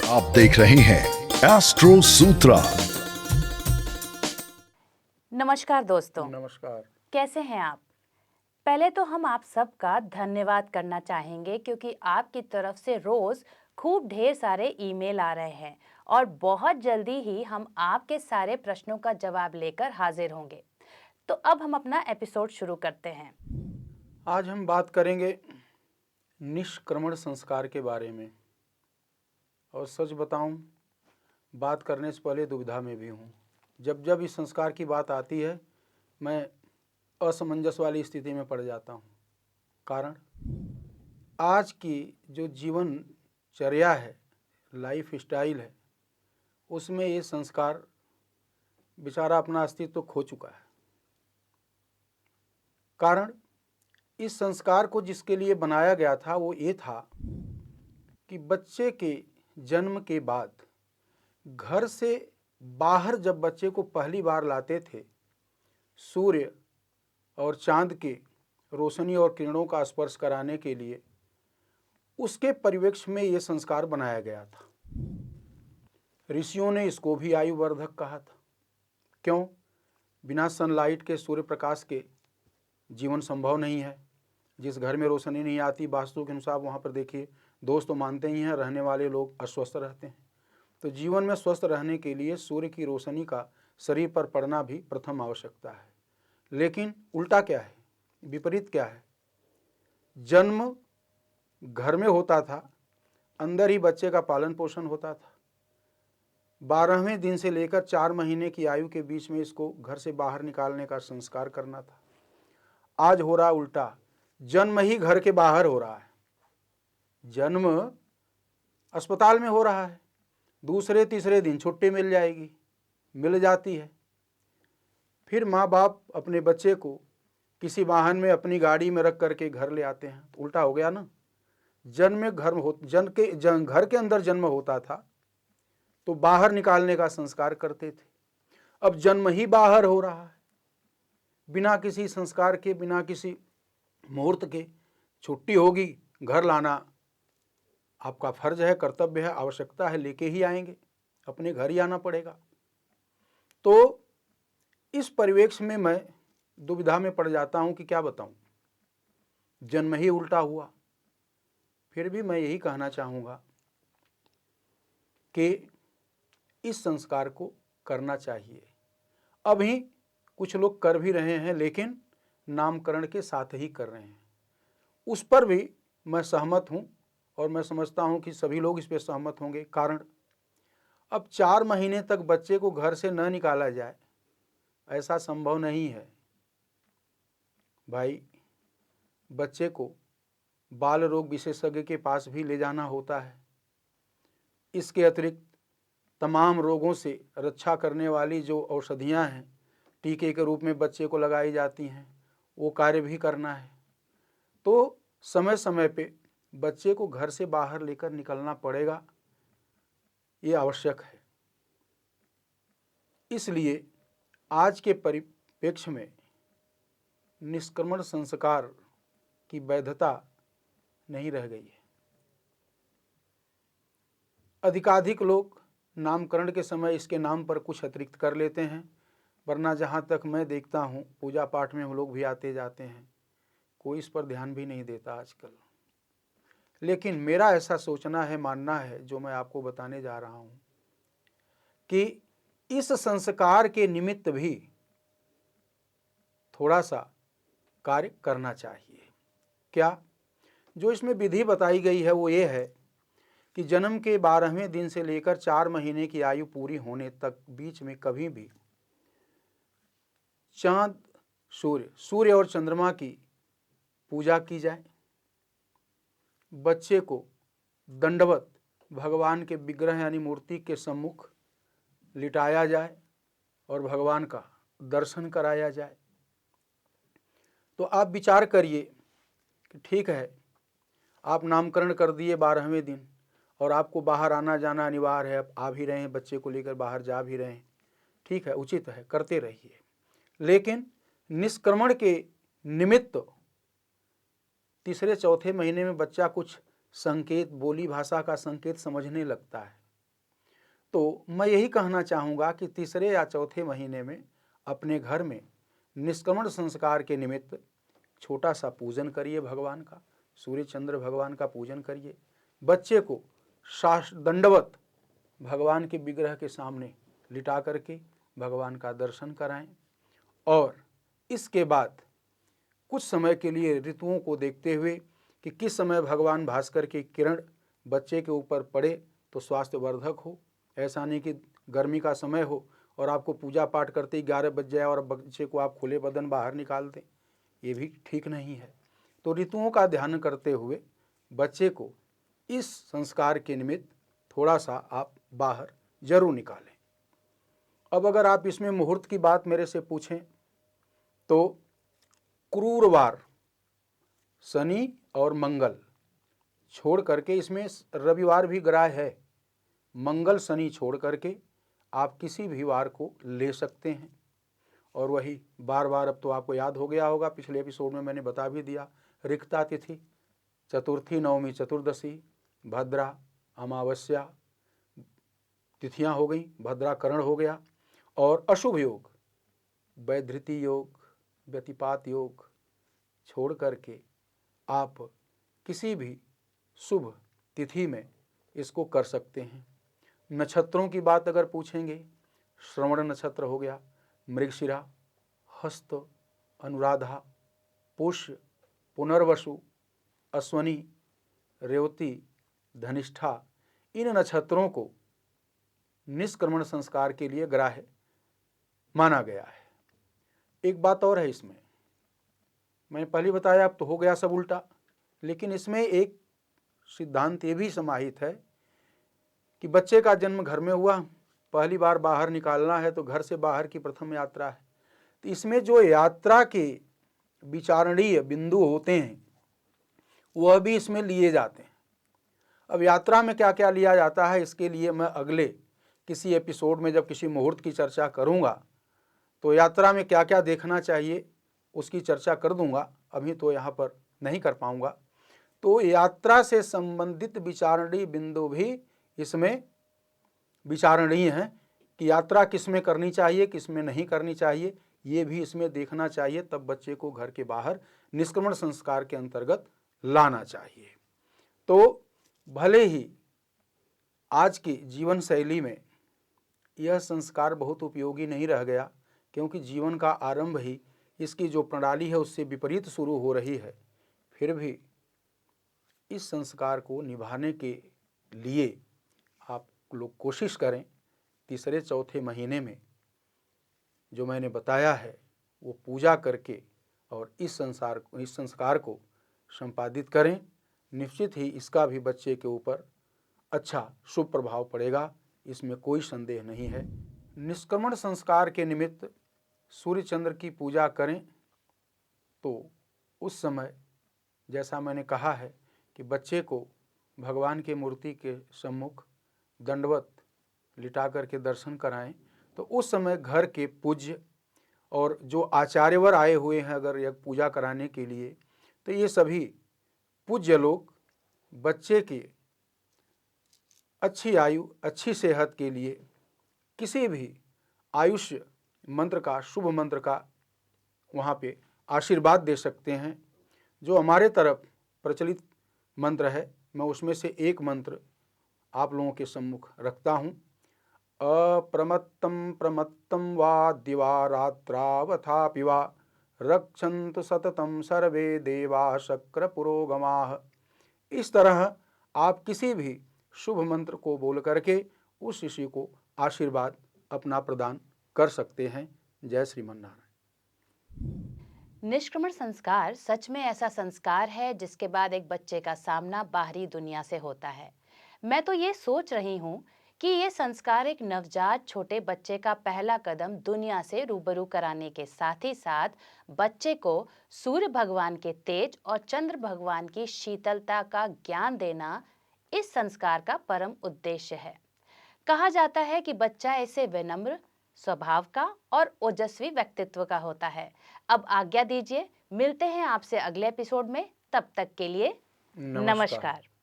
आप देख रहे हैं एस्ट्रो सूत्रा। नमस्कार दोस्तों, नमस्कार। कैसे हैं आप? पहले तो हम आप सबका धन्यवाद करना चाहेंगे क्योंकि आपकी तरफ से रोज खूब ढेर सारे ईमेल आ रहे हैं और बहुत जल्दी ही हम आपके सारे प्रश्नों का जवाब लेकर हाजिर होंगे। तो अब हम अपना एपिसोड शुरू करते हैं। आज हम बात करेंगे निष्क्रमण संस्कार के बारे में। और सच बताऊं, बात करने से पहले दुविधा में भी हूं। जब जब इस संस्कार की बात आती है, मैं असमंजस वाली स्थिति में पड़ जाता हूं। कारण आज की जो जीवनचर्या है, लाइफ स्टाइल है, उसमें ये संस्कार बेचारा अपना अस्तित्व खो चुका है। कारण इस संस्कार को जिसके लिए बनाया गया था वो ये था कि बच्चे के जन्म के बाद घर से बाहर जब बच्चे को पहली बार लाते थे, सूर्य और चांद के रोशनी और किरणों का स्पर्श कराने के लिए, उसके परिवेश में ये संस्कार बनाया गया था। ऋषियों ने इसको भी आयुवर्धक कहा था। क्यों? बिना सनलाइट के, सूर्य प्रकाश के जीवन संभव नहीं है। जिस घर में रोशनी नहीं आती, वास्तु के अनुसार वहाँ पर देखिए, दोस्त तो मानते ही हैं, रहने वाले लोग अस्वस्थ रहते हैं। तो जीवन में स्वस्थ रहने के लिए सूर्य की रोशनी का शरीर पर पड़ना भी प्रथम आवश्यकता है। लेकिन उल्टा क्या है, विपरीत क्या है? जन्म घर में होता था, अंदर ही बच्चे का पालन पोषण होता था। 12वें दिन से लेकर 4 महीने की आयु के बीच में इसको घर से बाहर निकालने का संस्कार करना था। आज हो रहा उल्टा, जन्म ही घर के बाहर हो रहा है। जन्म अस्पताल में हो रहा है, दूसरे तीसरे दिन छुट्टी मिल जाएगी, मिल जाती है। फिर माँ बाप अपने बच्चे को किसी वाहन में, अपनी गाड़ी में रख करके घर ले आते हैं। तो उल्टा हो गया ना। घर के अंदर जन्म होता था तो बाहर निकालने का संस्कार करते थे। अब जन्म ही बाहर हो रहा है, बिना किसी संस्कार के, बिना किसी मुहूर्त के छुट्टी होगी, घर लाना आपका फर्ज है, कर्तव्य है, आवश्यकता है, लेके ही आएंगे, अपने घर ही आना पड़ेगा। तो इस परिवेश में मैं दुविधा में पड़ जाता हूं कि क्या बताऊं, जन्म ही उल्टा हुआ। फिर भी मैं यही कहना चाहूँगा कि इस संस्कार को करना चाहिए। अभी कुछ लोग कर भी रहे हैं, लेकिन नामकरण के साथ ही कर रहे हैं। उस पर भी मैं सहमत हूं और मैं समझता हूं कि सभी लोग इस पर सहमत होंगे। कारण अब 4 महीने तक बच्चे को घर से न निकाला जाए, ऐसा संभव नहीं है भाई। बच्चे को बाल रोग विशेषज्ञ के पास भी ले जाना होता है। इसके अतिरिक्त तमाम रोगों से रक्षा करने वाली जो औषधियां हैं, टीके के रूप में बच्चे को लगाई जाती हैं, वो कार्य भी करना है। तो समय समय पे बच्चे को घर से बाहर लेकर निकलना पड़ेगा, ये आवश्यक है। इसलिए आज के परिप्रेक्ष्य में निष्क्रमण संस्कार की वैधता नहीं रह गई है। अधिकाधिक लोग नामकरण के समय इसके नाम पर कुछ अतिरिक्त कर लेते हैं, वरना जहाँ तक मैं देखता हूँ, पूजा पाठ में हम लोग भी आते जाते हैं, कोई इस पर ध्यान भी नहीं देता आजकल। लेकिन मेरा ऐसा सोचना है, मानना है, जो मैं आपको बताने जा रहा हूँ, कि इस संस्कार के निमित्त भी थोड़ा सा कार्य करना चाहिए। क्या? जो इसमें विधि बताई गई है वो ये है कि जन्म के 12वें दिन से लेकर 4 महीने की आयु पूरी होने तक बीच में कभी भी चांद, सूर्य और चंद्रमा की पूजा की जाए। बच्चे को दंडवत भगवान के विग्रह यानी मूर्ति के सम्मुख लिटाया जाए और भगवान का दर्शन कराया जाए। तो आप विचार करिए कि ठीक है, आप नामकरण कर दिए 12वें दिन और आपको बाहर आना जाना अनिवार्य है, आप आ भी रहे हैं, बच्चे को लेकर बाहर जा भी रहे हैं, ठीक है, उचित है, करते रहिए। लेकिन निष्क्रमण के निमित्त तीसरे चौथे महीने में बच्चा कुछ संकेत, बोली भाषा का संकेत समझने लगता है, तो मैं यही कहना चाहूँगा कि तीसरे या चौथे महीने में अपने घर में निष्क्रमण संस्कार के निमित्त छोटा सा पूजन करिए भगवान का, सूर्य चंद्र भगवान का पूजन करिए। बच्चे को दंडवत भगवान के विग्रह के सामने लिटा करके भगवान का दर्शन कराएं और इसके बाद कुछ समय के लिए ऋतुओं को देखते हुए कि किस समय भगवान भास्कर की किरण बच्चे के ऊपर पड़े तो स्वास्थ्यवर्धक हो। ऐसा नहीं कि गर्मी का समय हो और आपको पूजा पाठ करते ही 11 बज जाए और बच्चे को आप खुले बदन बाहर निकाल दें, ये भी ठीक नहीं है। तो ऋतुओं का ध्यान करते हुए बच्चे को इस संस्कार के निमित्त थोड़ा सा आप बाहर जरूर निकालें। अब अगर आप इसमें मुहूर्त की बात मेरे से पूछें तो क्रूरवार शनि और मंगल छोड़ करके, इसमें रविवार भी ग्राह्य है, मंगल शनि छोड़ करके आप किसी भी वार को ले सकते हैं। और वही बार बार अब तो आपको याद हो गया होगा, पिछले एपिसोड में मैंने बता भी दिया। रिक्ता तिथि, चतुर्थी, नवमी, चतुर्दशी, भद्रा, अमावस्या तिथियां हो गई, भद्राकरण हो गया। और अशुभ योग, वैधृति योग, व्यतिपात योग छोड़ करके आप किसी भी शुभ तिथि में इसको कर सकते हैं। नक्षत्रों की बात अगर पूछेंगे, श्रवण नक्षत्र हो गया, मृगशिरा, हस्त, अनुराधा, पुष्य, पुनर्वसु, अश्वनी, रेवती, धनिष्ठा, इन नक्षत्रों को निष्क्रमण संस्कार के लिए ग्राह्य माना गया है। एक बात और है इसमें, मैंने पहले बताया, अब तो हो गया सब उल्टा, लेकिन इसमें एक सिद्धांत ये भी समाहित है कि बच्चे का जन्म घर में हुआ, पहली बार बाहर निकालना है तो घर से बाहर की प्रथम यात्रा है। तो इसमें जो यात्रा के विचारणीय बिंदु होते हैं वह भी इसमें लिए जाते हैं। अब यात्रा में क्या क्या लिया जाता है, इसके लिए मैं अगले किसी एपिसोड में जब किसी मुहूर्त की चर्चा करूंगा तो यात्रा में क्या क्या देखना चाहिए उसकी चर्चा कर दूंगा, अभी तो यहाँ पर नहीं कर पाऊंगा। तो यात्रा से संबंधित विचारणीय बिंदु भी इसमें विचारणीय हैं कि यात्रा किस में करनी चाहिए, किस में नहीं करनी चाहिए, ये भी इसमें देखना चाहिए, तब बच्चे को घर के बाहर निष्क्रमण संस्कार के अंतर्गत लाना चाहिए। तो भले ही आज की जीवन शैली में यह संस्कार बहुत उपयोगी नहीं रह गया, क्योंकि जीवन का आरंभ ही इसकी जो प्रणाली है उससे विपरीत शुरू हो रही है, फिर भी इस संस्कार को निभाने के लिए आप लोग कोशिश करें। तीसरे चौथे महीने में जो मैंने बताया है वो पूजा करके और इस संस्कार को संपादित करें। निश्चित ही इसका भी बच्चे के ऊपर अच्छा शुभ प्रभाव पड़ेगा, इसमें कोई संदेह नहीं है। निष्क्रमण संस्कार के निमित्त सूर्य चंद्र की पूजा करें तो उस समय जैसा मैंने कहा है कि बच्चे को भगवान के मूर्ति के सम्मुख दंडवत लिटा करके दर्शन कराएं, तो उस समय घर के पूज्य और जो आचार्यवर आए हुए हैं अगर यह पूजा कराने के लिए, तो ये सभी पूज्य लोग बच्चे की अच्छी आयु, अच्छी सेहत के लिए किसी भी आयुष्य मंत्र का, शुभ मंत्र का वहाँ पे आशीर्वाद दे सकते हैं। जो हमारे तरफ प्रचलित मंत्र है, मैं उसमें से एक मंत्र आप लोगों के सम्मुख रखता हूँ। अप्रमत्तं प्रमत्तं वा दिवा रात्रावथापि वा रक्षन्तु सततं सर्वे देवा शक्र पुरोगमाः। इस तरह आप किसी भी शुभ मंत्र को बोल करके उस शिशु को आशीर्वाद अपना प्रदान कर सकते हैं। जय श्रीमन नारायण। निष्क्रमण संस्कार सच में ऐसा संस्कार है जिसके बाद एक बच्चे का सामना बाहरी दुनिया से होता है। मैं तो ये सोच रही हूँ कि ये संस्कार एक नवजात छोटे बच्चे का पहला कदम दुनिया से रूबरू कराने के साथ ही साथ बच्चे को सूर्य भगवान के तेज और चंद्र भगवान की शीतलता का ज्ञान देना इस संस्कार का परम उद्देश्य है। कहा जाता है कि बच्चा ऐसे विनम्र स्वभाव का और ओजस्वी व्यक्तित्व का होता है। अब आज्ञा दीजिए, मिलते हैं आपसे अगले एपिसोड में, तब तक के लिए नमस्कार।